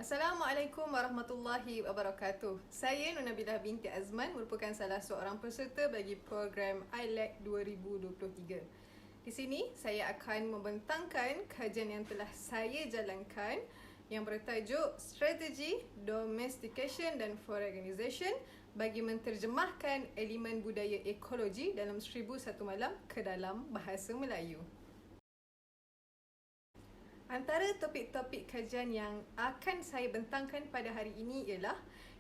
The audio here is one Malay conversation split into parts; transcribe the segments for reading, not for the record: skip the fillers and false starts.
Assalamualaikum warahmatullahi wabarakatuh. Saya Nunabilah binti Azman merupakan salah seorang peserta bagi program ILAC 2023. Di sini saya akan membentangkan kajian yang telah saya jalankan yang bertajuk Strategi Domestication dan Foreignisation bagi menterjemahkan elemen budaya ekologi dalam 1001 Malam ke dalam bahasa Melayu. Antara topik-topik kajian yang akan saya bentangkan pada hari ini ialah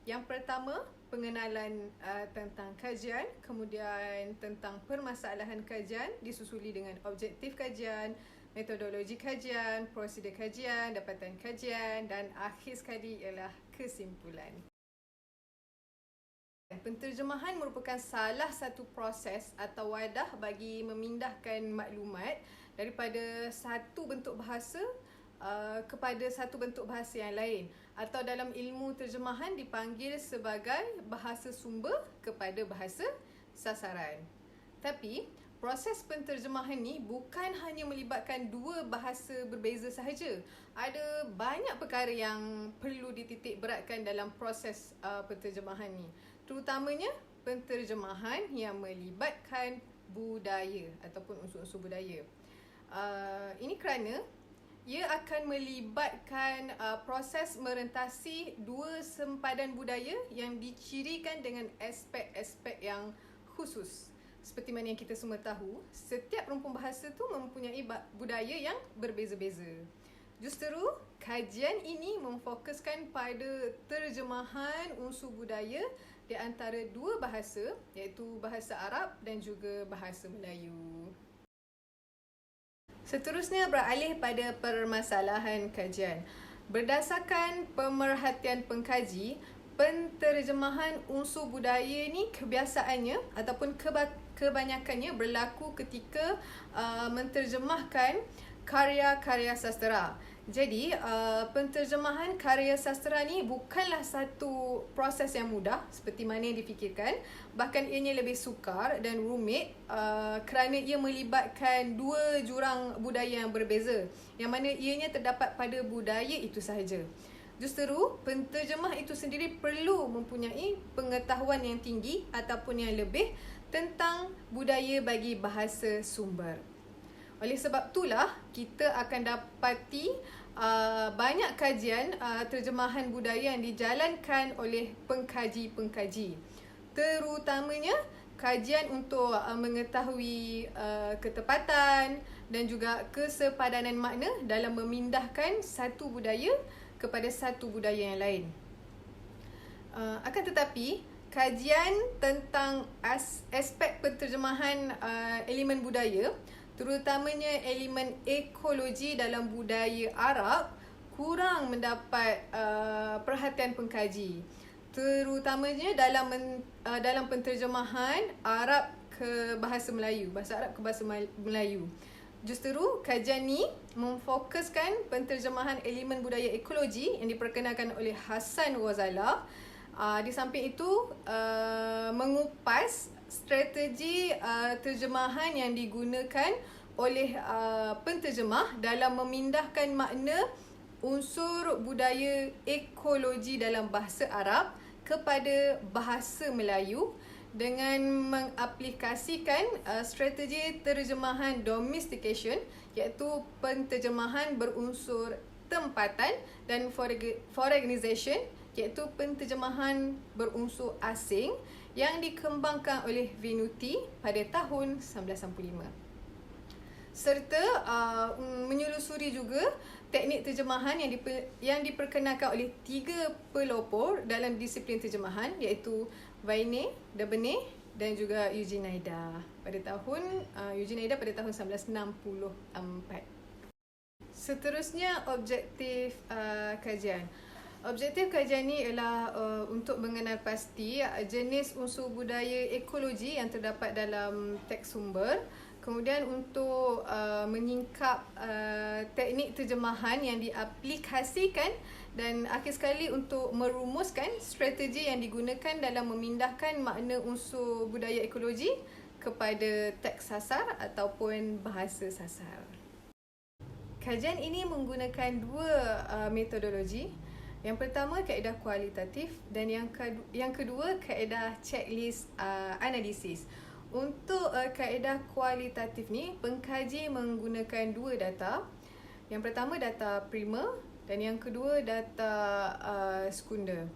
yang pertama, pengenalan tentang kajian, kemudian tentang permasalahan kajian disusuli dengan objektif kajian, metodologi kajian, prosedur kajian, dapatan kajian dan akhir sekali ialah kesimpulan. Penterjemahan merupakan salah satu proses atau wadah bagi memindahkan maklumat daripada satu bentuk bahasa kepada satu bentuk bahasa yang lain, atau dalam ilmu terjemahan dipanggil sebagai bahasa sumber kepada bahasa sasaran. Tapi proses penterjemahan ni bukan hanya melibatkan dua bahasa berbeza sahaja. Ada banyak perkara yang perlu dititik beratkan dalam proses penterjemahan ni. Terutamanya penterjemahan yang melibatkan budaya ataupun unsur-unsur budaya. Ini kerana ia akan melibatkan proses merentasi dua sempadan budaya yang dicirikan dengan aspek-aspek yang khusus. Seperti mana yang kita semua tahu, setiap rumpun bahasa tu mempunyai budaya yang berbeza-beza. Justeru, kajian ini memfokuskan pada terjemahan unsur budaya di antara dua bahasa, iaitu bahasa Arab dan juga bahasa Melayu. Seterusnya beralih pada permasalahan kajian. Berdasarkan pemerhatian pengkaji, penterjemahan unsur budaya ni kebiasaannya ataupun kebanyakannya berlaku ketika menterjemahkan karya-karya sastera. Jadi, penterjemahan karya sastera ni bukanlah satu proses yang mudah seperti mana yang difikirkan. Bahkan ianya lebih sukar dan rumit kerana ia melibatkan dua jurang budaya yang berbeza, yang mana ianya terdapat pada budaya itu sahaja. Justeru, penterjemah itu sendiri perlu mempunyai pengetahuan yang tinggi ataupun yang lebih tentang budaya bagi bahasa sumber. Oleh sebab itulah kita akan dapati banyak kajian terjemahan budaya yang dijalankan oleh pengkaji-pengkaji. Terutamanya kajian untuk mengetahui ketepatan dan juga kesepadanan makna dalam memindahkan satu budaya kepada satu budaya yang lain. Akan tetapi, kajian tentang aspek penterjemahan elemen budaya, terutamanya elemen ekologi dalam budaya Arab, kurang mendapat perhatian pengkaji. Terutamanya dalam penterjemahan Arab ke bahasa Melayu, bahasa Arab ke bahasa Melayu. Justeru, kajian ni memfokuskan penterjemahan elemen budaya ekologi yang diperkenalkan oleh Hassan Wazalah. Di samping itu, mengupas strategi terjemahan yang digunakan oleh penterjemah dalam memindahkan makna unsur budaya ekologi dalam bahasa Arab kepada bahasa Melayu dengan mengaplikasikan strategi terjemahan domestication, iaitu penterjemahan berunsur tempatan, dan foreignisation, iaitu penterjemahan berunsur asing yang dikembangkan oleh Venuti pada tahun 1965. Serta menyelusuri juga teknik terjemahan yang diperkenalkan oleh 3 pelopor dalam disiplin terjemahan, iaitu Vaine, Debeney dan juga Eugene Aida pada tahun 1964. Seterusnya, objektif kajian. Objektif kajian ini ialah untuk mengenal pasti jenis unsur budaya ekologi yang terdapat dalam teks sumber, kemudian untuk menyingkap teknik terjemahan yang diaplikasikan, dan akhir sekali untuk merumuskan strategi yang digunakan dalam memindahkan makna unsur budaya ekologi kepada teks sasar ataupun bahasa sasar. Kajian ini menggunakan dua metodologi. Yang pertama, kaedah kualitatif, dan yang kedua, kaedah checklist analisis. Untuk kaedah kualitatif ni, pengkaji menggunakan dua data. Yang pertama, data primer, dan yang kedua, data sekunder.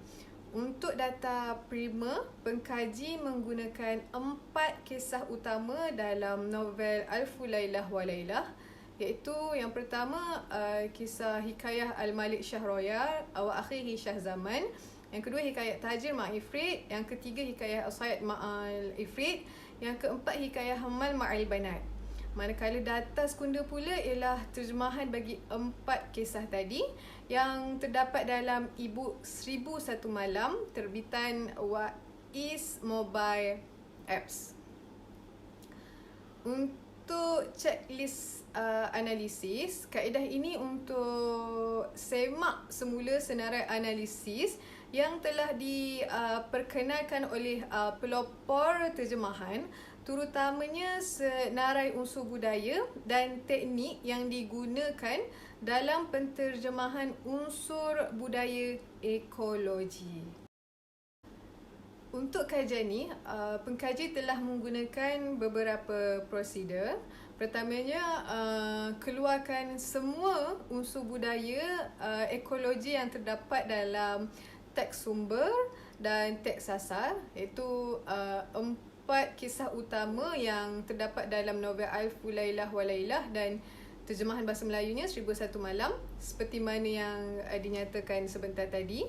Untuk data primer, pengkaji menggunakan 4 kisah utama dalam novel Alfu Lailah wa Lailah, iaitu yang pertama kisah hikayah Al-Malik Shah Royal wa akhihi Shah Zaman, yang kedua hikayat Tajir Ma'al Ifrit, yang ketiga hikayah As-Sayyad Ma'al Ifrit, yang keempat hikayah Hammal Ma'al Banat. Manakala data sekunder pula ialah terjemahan bagi 4 kisah tadi yang terdapat dalam e-book 1001 Malam terbitan Wais Mobile Apps. Untuk checklist analisis, kaedah ini untuk semak semula senarai analisis yang telah diperkenalkan oleh pelopor terjemahan, terutamanya senarai unsur budaya dan teknik yang digunakan dalam penterjemahan unsur budaya ekologi. Untuk kajian ni, pengkaji telah menggunakan beberapa prosedur. Pertamanya, keluarkan semua unsur budaya ekologi yang terdapat dalam teks sumber dan teks asal, iaitu 4 kisah utama yang terdapat dalam novel Alfu Lailah wa Lailah dan terjemahan bahasa Melayunya 1001 Malam, seperti mana yang dinyatakan sebentar tadi.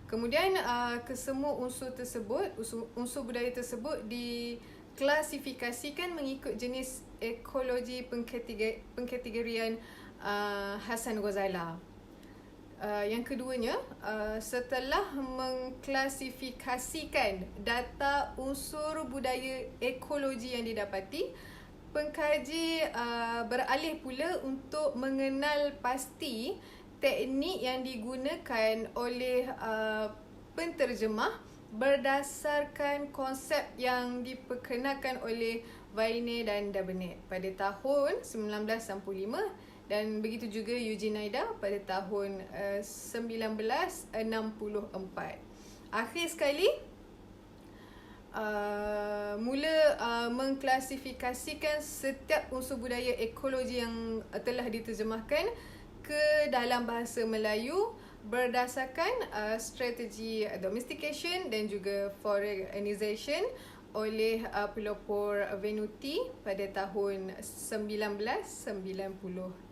Kemudian kesemua unsur tersebut, unsur budaya tersebut diklasifikasikan mengikut jenis ekologi pengkategorian Hasan Ghazala. Yang keduanya, setelah mengklasifikasikan data unsur budaya ekologi yang didapati, pengkaji beralih pula untuk mengenal pasti teknik yang digunakan oleh penterjemah berdasarkan konsep yang diperkenalkan oleh Vaine dan Dabernet pada tahun 1965, dan begitu juga Eugene Nida pada tahun 1964. Akhir sekali, mula mengklasifikasikan setiap unsur budaya ekologi yang telah diterjemahkan ke dalam bahasa Melayu berdasarkan strategi domestication dan juga foreignization oleh pelopor Venuti pada tahun 1995.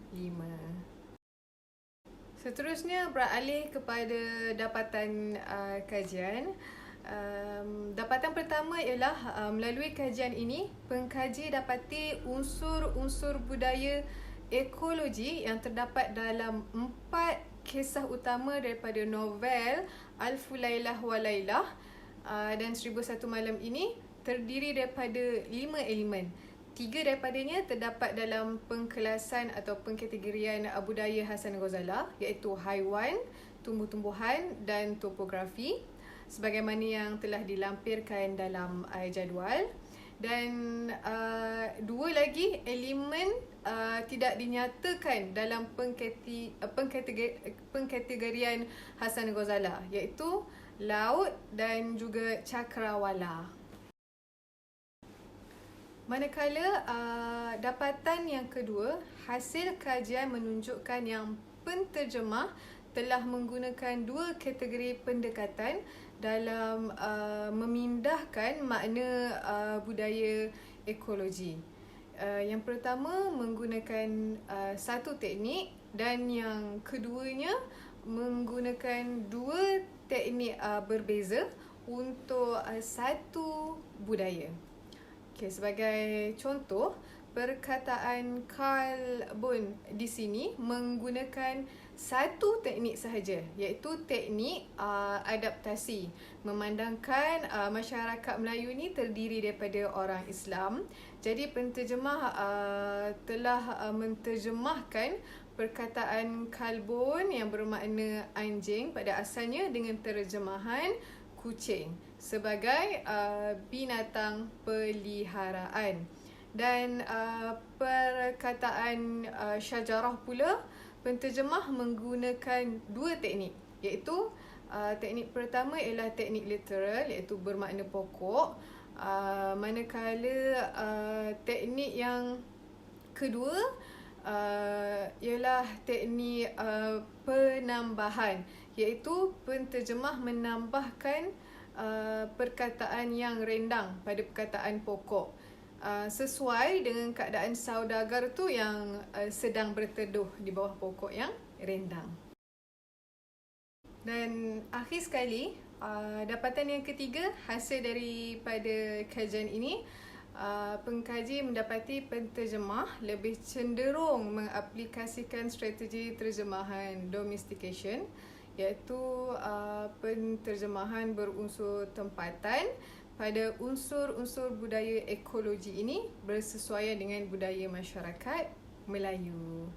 Seterusnya, beralih kepada dapatan kajian. Dapatan pertama ialah melalui kajian ini, pengkaji dapati unsur-unsur budaya ekologi yang terdapat dalam 4 kisah utama daripada novel Alfu Lailah wa Lailah dan 1001 Malam ini terdiri daripada 5 elemen. 3 daripadanya terdapat dalam pengkelasan atau pengkategorian budaya Hasan Ghazala, iaitu haiwan, tumbuh-tumbuhan dan topografi, sebagaimana yang telah dilampirkan dalam jadual. Dan 2 lagi elemen tidak dinyatakan dalam pengkategorian Hasan Ghazala, iaitu laut dan juga cakrawala. Manakala dapatan yang kedua, hasil kajian menunjukkan yang penterjemah telah menggunakan 2 kategori pendekatan dalam memindahkan makna budaya ekologi. Yang pertama menggunakan satu teknik, dan yang keduanya menggunakan 2 teknik berbeza untuk satu budaya. Okay, sebagai contoh, perkataan karbon di sini menggunakan satu teknik sahaja, iaitu teknik adaptasi. Memandangkan masyarakat Melayu ni terdiri daripada orang Islam, jadi penterjemah telah menterjemahkan perkataan kalbun yang bermakna anjing pada asalnya dengan terjemahan kucing sebagai binatang peliharaan. Dan perkataan syajarah pula, penterjemah menggunakan 2 teknik, iaitu teknik pertama ialah teknik literal, iaitu bermakna pokok. Manakala teknik yang kedua ialah teknik penambahan, iaitu penterjemah menambahkan perkataan yang rendang pada perkataan pokok, sesuai dengan keadaan saudagar tu yang sedang berteduh di bawah pokok yang rendang. Dan akhir sekali, dapatan yang ketiga hasil daripada kajian ini, pengkaji mendapati penterjemah lebih cenderung mengaplikasikan strategi terjemahan domestication, iaitu penterjemahan berunsur tempatan pada unsur-unsur budaya ekologi ini bersesuaian dengan budaya masyarakat Melayu.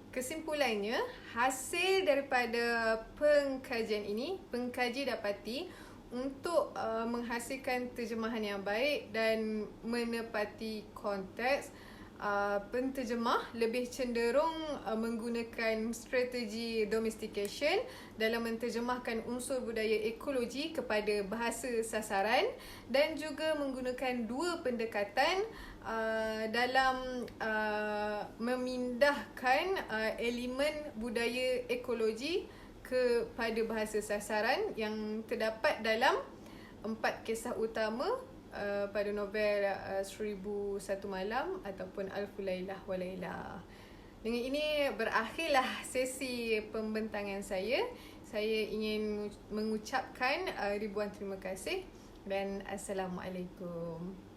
Kesimpulannya, hasil daripada pengkajian ini, pengkaji dapati untuk menghasilkan terjemahan yang baik dan menepati konteks, penterjemah lebih cenderung menggunakan strategi domestication dalam menterjemahkan unsur budaya ekologi kepada bahasa sasaran, dan juga menggunakan dua pendekatan dalam memindahkan elemen budaya ekologi kepada bahasa sasaran yang terdapat dalam 4 kisah utama pada novel 1001 Malam ataupun Alfu Lailah wa Lailah. Dengan ini berakhirlah sesi pembentangan saya. Saya ingin mengucapkan ribuan terima kasih dan Assalamualaikum.